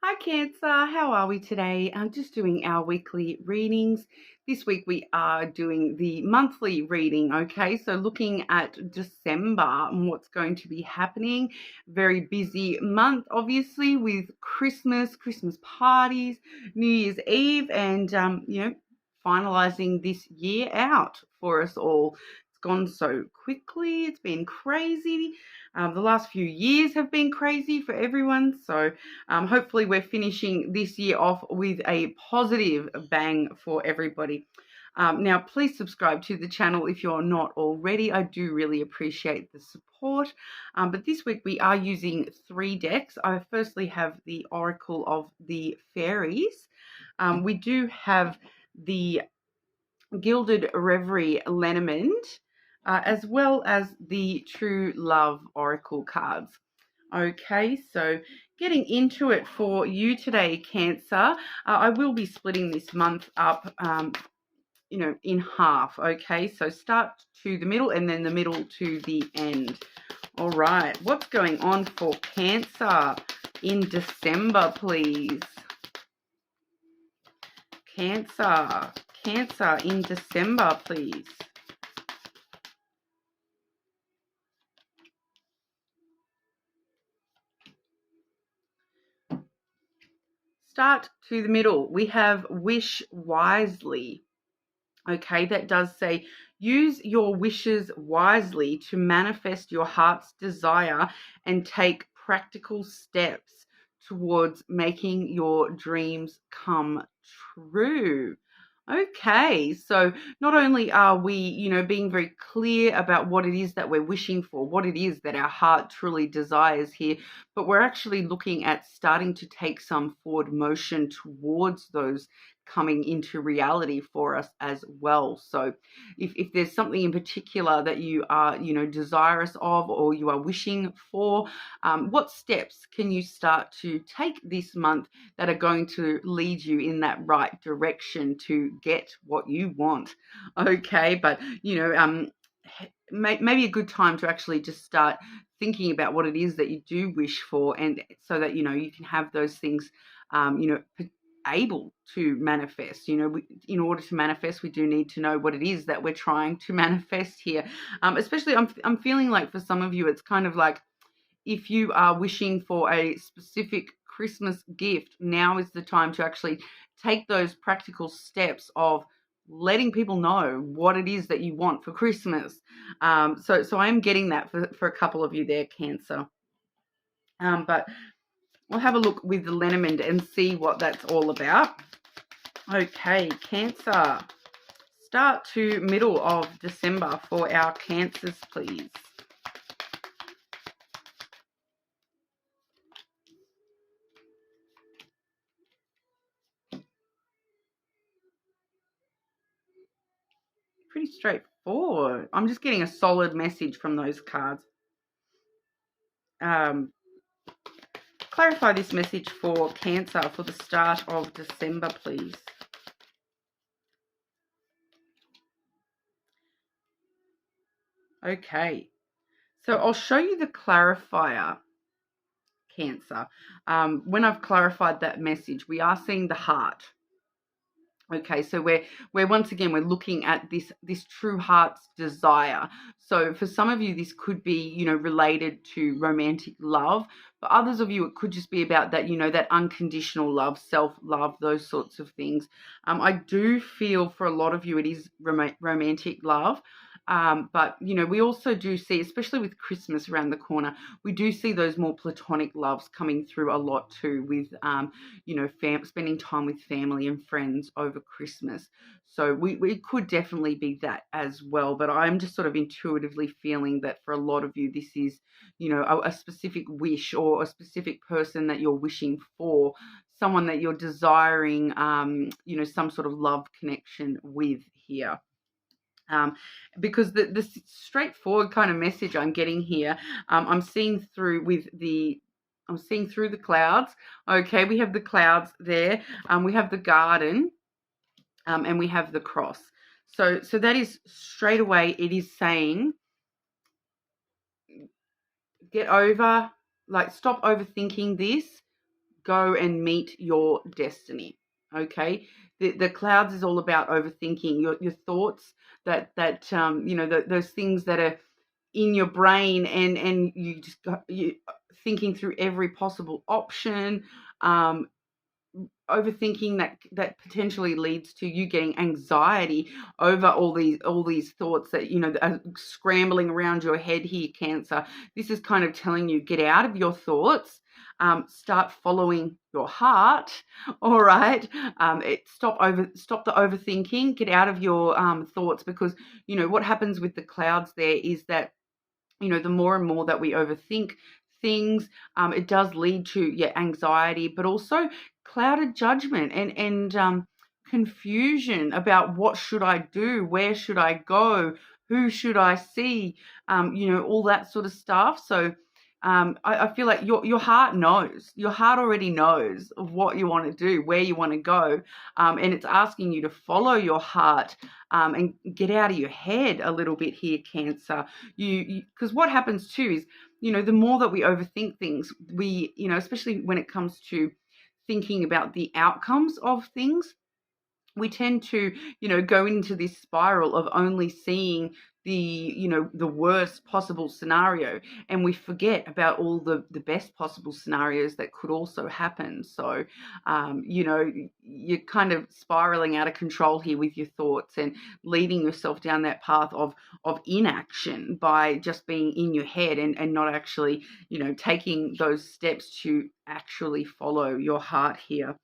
Hi Cancer, how are we today? I'm just doing our weekly readings. This week we are doing the monthly reading, okay? So looking at December and what's going to be happening. Very busy month, obviously, with Christmas parties, New Year's Eve, and, finalizing this year out for us all. It's gone so quickly. It's been crazy. The last few years have been crazy for everyone. So hopefully we're finishing this year off with a positive bang for everybody. Now, please subscribe to the channel if you're not already. I do really appreciate the support. But this week we are using 3 decks. I firstly have the Oracle of the Fairies. We do have the Gilded Reverie Lenormand, as well as the True Love Oracle cards. Okay, so getting into it for you today, Cancer. I will be splitting this month up, in half. Okay, so start to the middle and then the middle to the end. All right, what's going on for Cancer in December, please? Cancer in December, please. Start to the middle. We have wish wisely. Okay, that does say use your wishes wisely to manifest your heart's desire and take practical steps towards making your dreams come true. Okay, so not only are we, being very clear about what it is that we're wishing for, what it is that our heart truly desires here, but we're actually looking at starting to take some forward motion towards those coming into reality for us as well. So if there's something in particular that you are, desirous of or you are wishing for, what steps can you start to take this month that are going to lead you in that right direction to get what you want? Okay, but, maybe a good time to actually just start thinking about what it is that you do wish for, and so that, you can have those things, able to manifest. In order to manifest, we do need to know what it is that we're trying to manifest here. Especially I'm feeling like for some of you it's kind of like, if you are wishing for a specific Christmas gift, now is the time to actually take those practical steps of letting people know what it is that you want for Christmas. So I am getting that for a couple of you there, Cancer. But we'll have a look with the Lenormand and see what that's all about. Okay, Cancer. Start to middle of December for our Cancers, please. Pretty straightforward. I'm just getting a solid message from those cards. Clarify this message for Cancer for the start of December, please. Okay, so I'll show you the clarifier, Cancer. When I've clarified that message, we are seeing the heart. Okay, so we're once again, we're looking at this true heart's desire. So for some of you, this could be, related to romantic love. For others of you, it could just be about that, that unconditional love, self-love, those sorts of things. I do feel for a lot of you, it is romantic love. But, we also do see, especially with Christmas around the corner, we do see those more platonic loves coming through a lot too with, spending time with family and friends over Christmas. So we could definitely be that as well. But I'm just sort of intuitively feeling that for a lot of you, this is, a specific wish or a specific person that you're wishing for, someone that you're desiring, some sort of love connection with here. Because the straightforward kind of message I'm getting here, I'm seeing through the clouds. Okay, we have the clouds there. We have the garden, and we have the cross. So that is straight away, it is saying, stop overthinking this. go and meet your destiny. Okay, the clouds is all about overthinking your thoughts, those things that are in your brain, and you thinking through every possible option. Overthinking that potentially leads to you getting anxiety over all these thoughts that are scrambling around your head here, Cancer. This is kind of telling you, get out of your thoughts, start following your heart. All right. Stop the overthinking, get out of your thoughts, because what happens with the clouds there is that the more and more that we overthink things, it does lead to anxiety, but also clouded judgment and confusion about what should I do, where should I go, who should I see, all that sort of stuff. So I feel like your heart knows. Your heart already knows of what you want to do, where you want to go, and it's asking you to follow your heart and get out of your head a little bit here, Cancer. Because what happens too is, the more that we overthink things, we, especially when it comes to thinking about the outcomes of things, we tend to, go into this spiral of only seeing the worst possible scenario, and we forget about all the best possible scenarios that could also happen. So, you're kind of spiraling out of control here with your thoughts and leading yourself down that path of inaction by just being in your head and not actually, taking those steps to actually follow your heart here.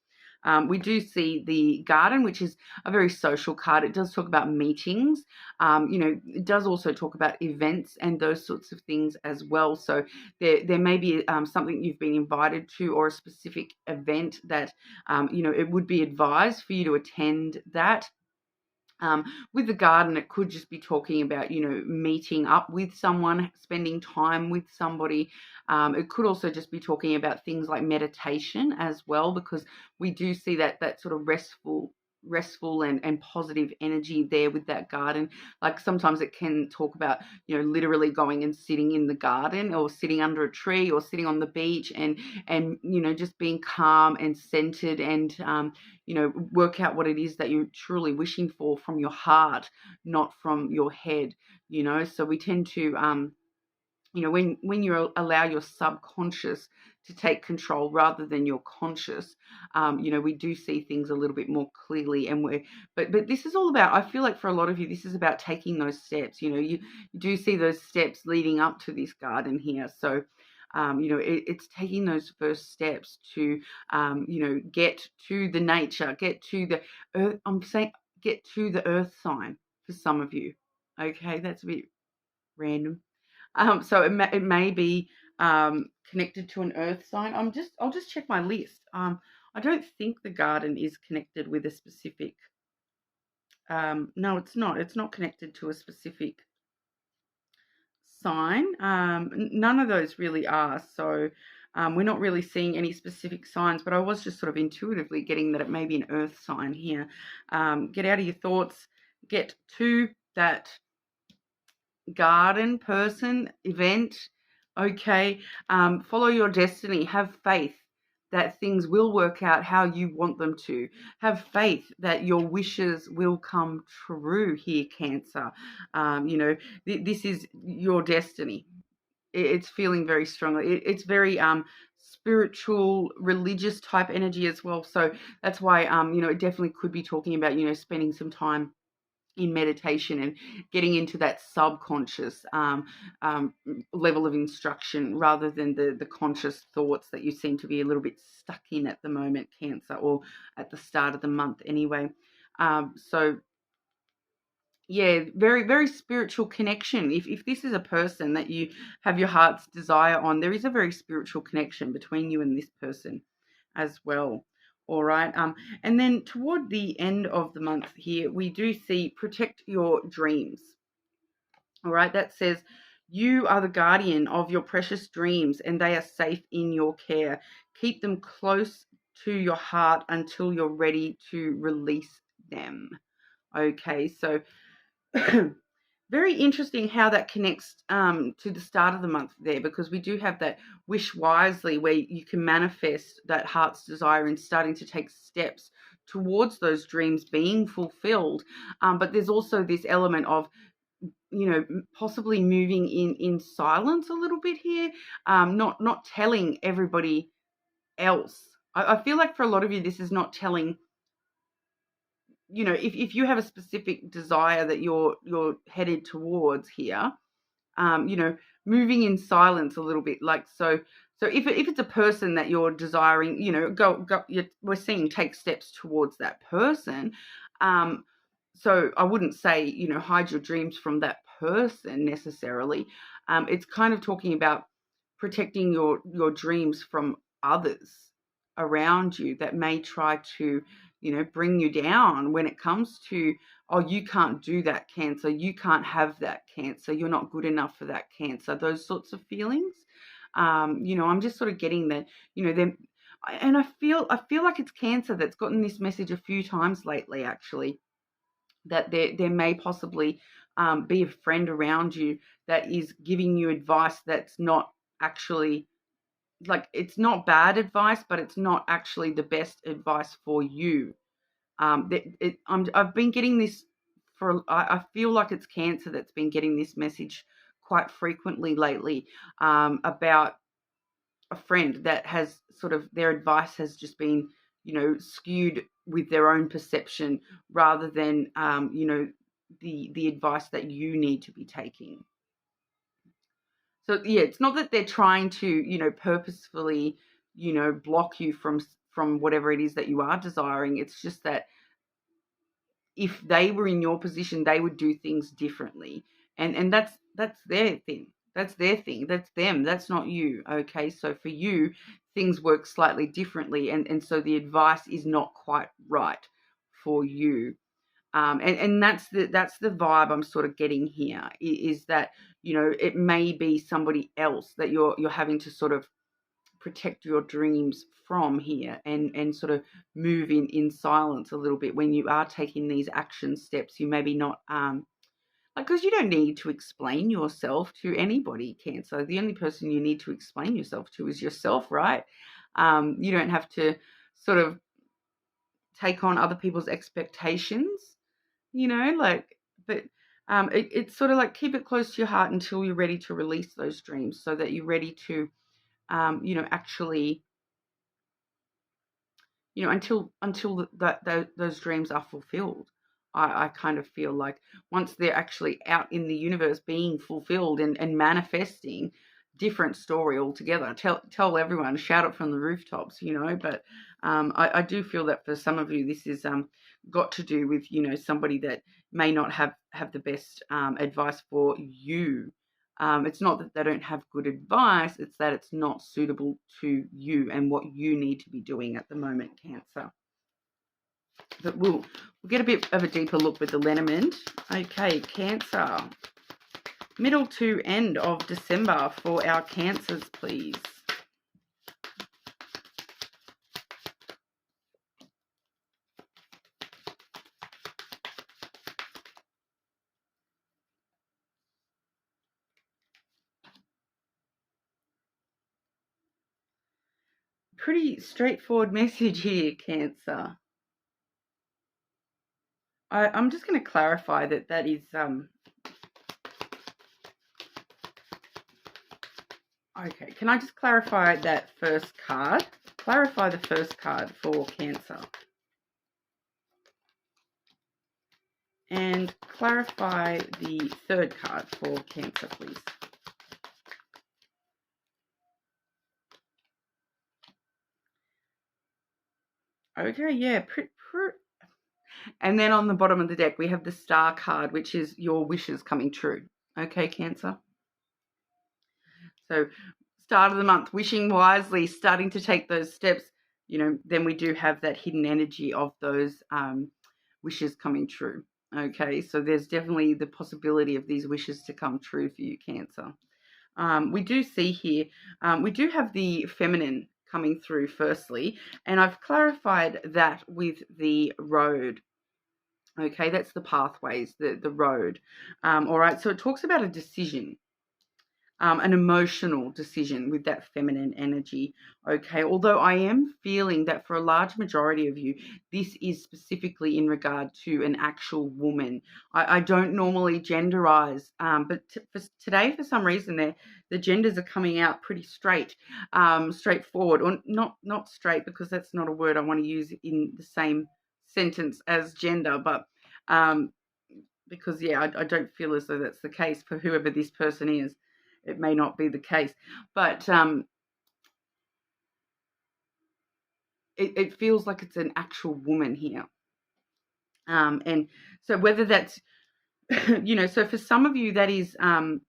We do see the Garden, which is a very social card. It does talk about meetings. It does also talk about events and those sorts of things as well. So there may be something you've been invited to, or a specific event that, it would be advised for you to attend that. With the Garden, it could just be talking about, meeting up with someone, spending time with somebody. It could also just be talking about things like meditation as well, because we do see that sort of restful and positive energy there with that Garden. Like sometimes it can talk about, literally going and sitting in the garden, or sitting under a tree, or sitting on the beach, and just being calm and centered, and work out what it is that you're truly wishing for from your heart, not from your head. So we tend to when you allow your subconscious to take control rather than your conscious, we do see things a little bit more clearly. And but this is all about, I feel like for a lot of you, this is about taking those steps. You do see those steps leading up to this Garden here. So, it's taking those first steps to, get to the nature, get to the earth. Get to the earth sign for some of you. Okay, that's a bit random. So it may be connected to an earth sign. I'll just check my list. I don't think the Garden is connected with a specific. No, it's not. It's not connected to a specific sign. None of those really are. So we're not really seeing any specific signs. But I was just sort of intuitively getting that it may be an earth sign here. Get out of your thoughts. Get to that Garden, person, event. Okay. Follow your destiny. Have faith that things will work out how you want them to. Have faith that your wishes will come true here, Cancer. This is your destiny. It's feeling very strongly. It's very spiritual, religious type energy as well. So that's why, it definitely could be talking about, spending some time in meditation and getting into that subconscious level of instruction, rather than the conscious thoughts that you seem to be a little bit stuck in at the moment, Cancer, or at the start of the month anyway. So yeah, very, very spiritual connection. If this is a person that you have your heart's desire on, there is a very spiritual connection between you and this person as well. All right. And then toward the end of the month here, we do see protect your dreams. All right. That says you are the guardian of your precious dreams, and they are safe in your care. Keep them close to your heart until you're ready to release them. Okay. So Very interesting how that connects to the start of the month there, because we do have that wish wisely where you can manifest that heart's desire and starting to take steps towards those dreams being fulfilled. But there's also this element of, possibly moving in silence a little bit here, not telling everybody else. I feel like for a lot of you, this is not telling. If you have a specific desire that you're headed towards here, um, you know, moving in silence a little bit. Like, so if it's a person that you're desiring, we're seeing take steps towards that person. Um, so I wouldn't say, hide your dreams from that person necessarily. It's kind of talking about protecting your dreams from others around you that may try to, bring you down when it comes to, oh, you can't do that, Cancer, you can't have that, Cancer, you're not good enough for that, Cancer, those sorts of feelings. I'm just sort of getting that, them. And I feel like it's Cancer that's gotten this message a few times lately, actually, that there may possibly be a friend around you that is giving you advice that's not actually, like, it's not bad advice, but it's not actually the best advice for you. I've been getting this I feel like it's Cancer that's been getting this message quite frequently lately, about a friend that has sort of, their advice has just been, skewed with their own perception rather than, the advice that you need to be taking. So yeah, it's not that they're trying to, purposefully, block you from whatever it is that you are desiring. It's just that if they were in your position, they would do things differently. And that's their thing. That's their thing. That's them. That's not you. Okay. So for you, things work slightly differently. And so the advice is not quite right for you. And that's the vibe I'm sort of getting here, is that, it may be somebody else that you're having to sort of protect your dreams from here, and sort of move in silence a little bit when you are taking these action steps. You maybe not, like, because you don't need to explain yourself to anybody, Cancer. The only person you need to explain yourself to is yourself, right? You don't have to sort of take on other people's expectations, like, but it's sort of like, keep it close to your heart until you're ready to release those dreams, so that you're ready to, actually, until those dreams are fulfilled. I kind of feel like once they're actually out in the universe being fulfilled and manifesting, different story altogether. Tell everyone, shout it from the rooftops, But I do feel that for some of you, this is got to do with, somebody that may not have the best advice for you. It's not that they don't have good advice, it's that it's not suitable to you and what you need to be doing at the moment, Cancer. But we'll get a bit of a deeper look with the lenormand. Okay, Cancer. Middle to end of December for our Cancers, please. Pretty straightforward message here, Cancer. I'm just going to clarify that is okay. Can I just clarify that first card? Clarify the first card for Cancer. And clarify the third card for Cancer, please. Okay, yeah. And then on the bottom of the deck, we have the Star card, which is your wishes coming true. Okay, Cancer? So start of the month, wishing wisely, starting to take those steps, then we do have that hidden energy of those wishes coming true. Okay, so there's definitely the possibility of these wishes to come true for you, Cancer. We do see here, we do have the feminine coming through firstly, and I've clarified that with the road. Okay, that's the pathways, the road. All right, so it talks about a decision, an emotional decision with that feminine energy. Okay, although I am feeling that for a large majority of you, this is specifically in regard to an actual woman. I don't normally genderize, but for today, for some reason, the genders are coming out pretty straightforward, or not straight, because that's not a word I want to use in the same sentence as gender, but because yeah, I don't feel as though that's the case for whoever this person is. It may not be the case, but it feels like it's an actual woman here. And so whether that's so for some of you that is some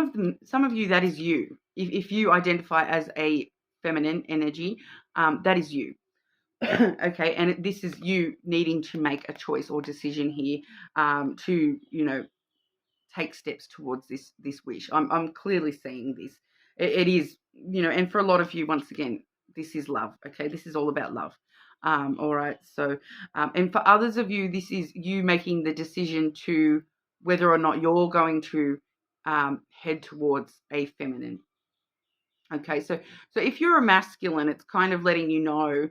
of you that is you. If you identify as a feminine energy, that is you. Okay, and this is you needing to make a choice or decision here, to take steps towards this wish. I'm clearly seeing this. It is, and for a lot of you, once again, this is love. Okay, this is all about love. All right. So, and for others of you, this is you making the decision to whether or not you're going to head towards a feminine. Okay. So if you're a masculine, it's kind of letting you know.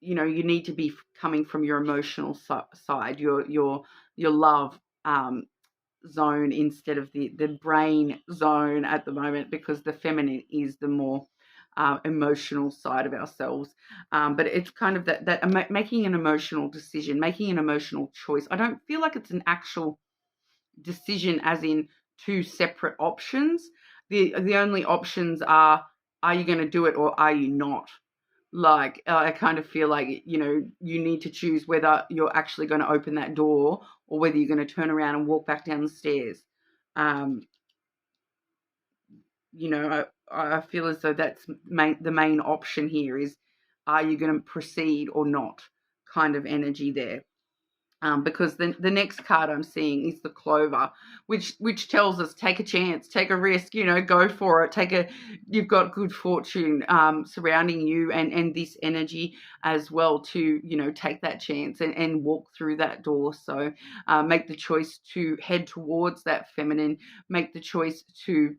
You need to be coming from your emotional side, your love zone instead of the brain zone at the moment, because the feminine is the more emotional side of ourselves. But it's kind of that making an emotional decision, making an emotional choice. I don't feel like it's an actual decision as in two separate options. The only options are you going to do it or are you not? Like, I kind of feel like, you need to choose whether you're actually going to open that door or whether you're going to turn around and walk back down the stairs. Um, I feel as though that's the main option here is, are you going to proceed or not, kind of energy there. Because the next card I'm seeing is the Clover, which tells us take a chance, take a risk, go for it. You've got good fortune surrounding you and this energy as well to take that chance and walk through that door. So make the choice to head towards that feminine. Make the choice to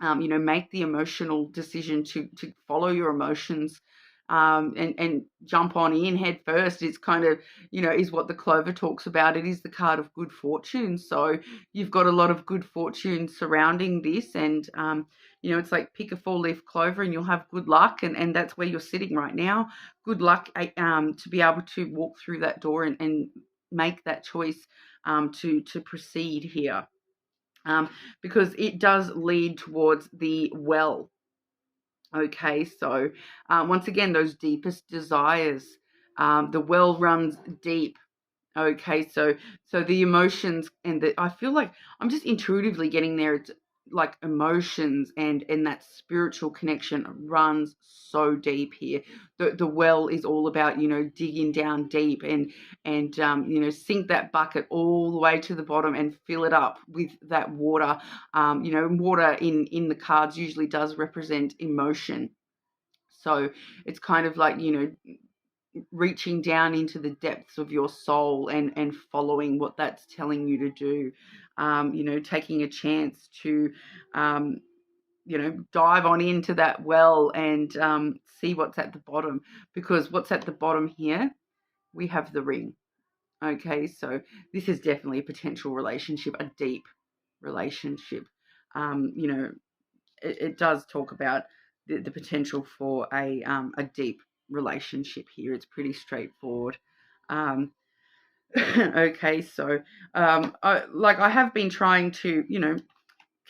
make the emotional decision to follow your emotions, and jump on in head first. It's kind of, is what the Clover talks about. It is the card of good fortune. So you've got a lot of good fortune surrounding this, and it's like pick a 4-leaf clover and you'll have good luck, and that's where you're sitting right now. Good luck to be able to walk through that door and make that choice to proceed here. Because it does lead towards the well. Okay, so once again, those deepest desires, the well runs deep. Okay, so the emotions I feel like I'm just intuitively getting there. It's like emotions and that spiritual connection runs so deep here. The well is all about digging down deep and sink that bucket all the way to the bottom and fill it up with that water. Water in the cards usually does represent emotion. So it's kind of like reaching down into the depths of your soul and following what that's telling you to do. Taking a chance to dive on into that well and see what's at the bottom, because what's at the bottom here, we have the ring. Okay, so this is definitely a potential relationship, a deep relationship. It does talk about the potential for a deep relationship here. It's pretty straightforward. Okay, so I have been trying to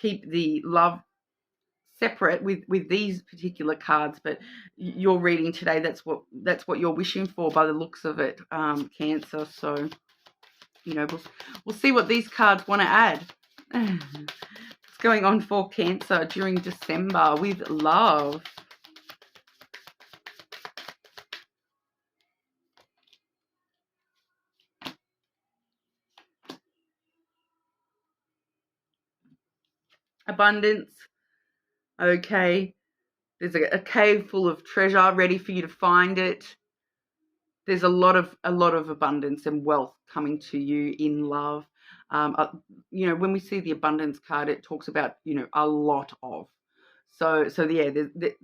keep the love separate with these particular cards, but you're reading today, that's what you're wishing for by the looks of it, Cancer. So we'll see what these cards want to add. What's going on for Cancer during December with love? Abundance. Okay, there's a cave full of treasure ready for you to find it. there's a lot of abundance and wealth coming to you in love. When we see the abundance card, it talks about a lot of. So yeah,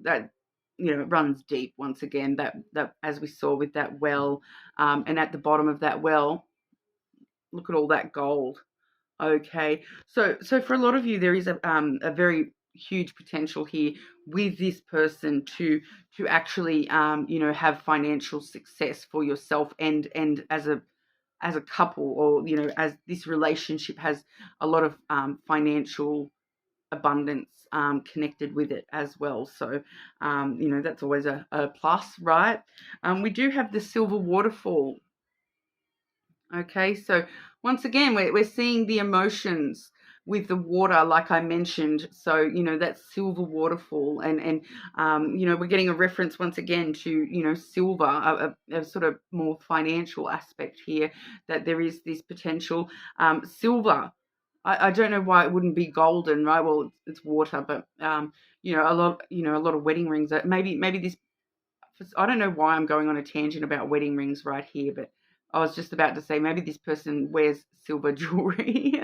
that it runs deep once again. That as we saw with that well, and at the bottom of that well, look at all that gold. Okay, so for a lot of you, there is a very huge potential here with this person to actually have financial success for yourself and as a couple, or as this relationship has a lot of financial abundance connected with it as well. So that's always a plus, right? We do have the silver waterfall. Okay, so once again, we're seeing the emotions with the water, like I mentioned. So, that silver waterfall, and we're getting a reference once again to, silver, a sort of more financial aspect here, that there is this potential. Silver, I don't know why it wouldn't be golden, right? Well, it's water, but, a lot of wedding rings, maybe this, I don't know why I'm going on a tangent about wedding rings right here, but I was just about to say maybe this person wears silver jewelry.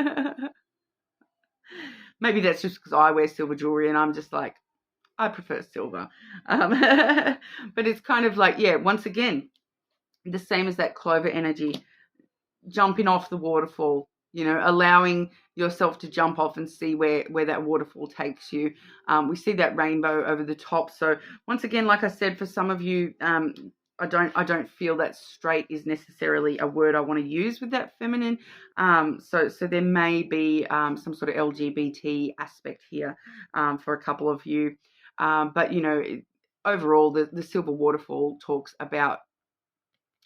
Maybe that's just because I wear silver jewelry and I'm just like, I prefer silver. But it's kind of like, yeah, once again, the same as that clover energy, jumping off the waterfall, allowing yourself to jump off and see where that waterfall takes you. We see that rainbow over the top. So once again, like I said, for some of you, I don't feel that straight is necessarily a word I want to use with that feminine. So there may be some sort of LGBT aspect here for a couple of you. But overall, the silver waterfall talks about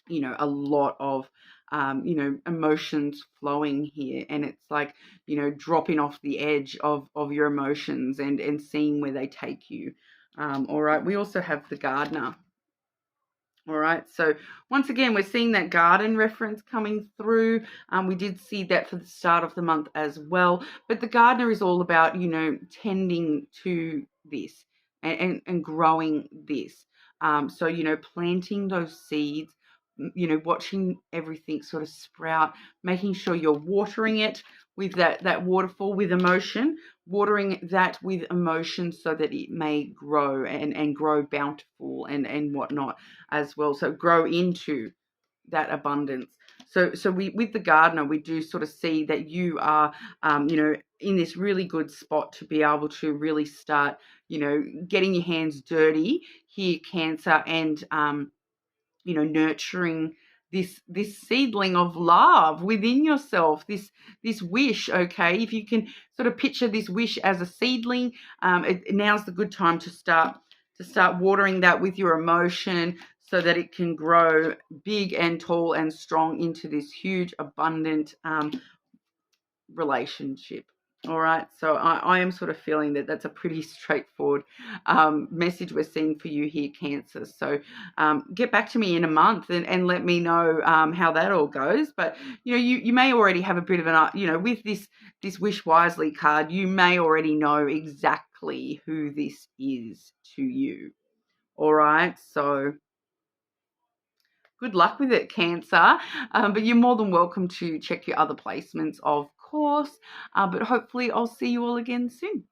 a lot of emotions flowing here, and it's like dropping off the edge of your emotions and seeing where they take you. All right, we also have the gardener. All right, so once again, we're seeing that garden reference coming through. We did see that for the start of the month as well. But the gardener is all about, tending to this and growing this. So, planting those seeds, watching everything sort of sprout, making sure you're watering it with that waterfall with emotion, watering that with emotion so that it may grow and grow bountiful and whatnot as well. So grow into that abundance. So we, with the gardener, we do sort of see that you are, in this really good spot to be able to really start, getting your hands dirty here, Cancer, and nurturing this seedling of love within yourself, this wish. Okay, if you can sort of picture this wish as a seedling, now's the good time to start watering that with your emotion so that it can grow big and tall and strong into this huge abundant relationship. All right, so I am sort of feeling that that's a pretty straightforward message we're seeing for you here, Cancer. So get back to me in a month and let me know how that all goes. But you may already have a bit of an with this Wish Wisely card, you may already know exactly who this is to you. All right, so good luck with it, Cancer. But you're more than welcome to check your other placements, of course. But hopefully I'll see you all again soon.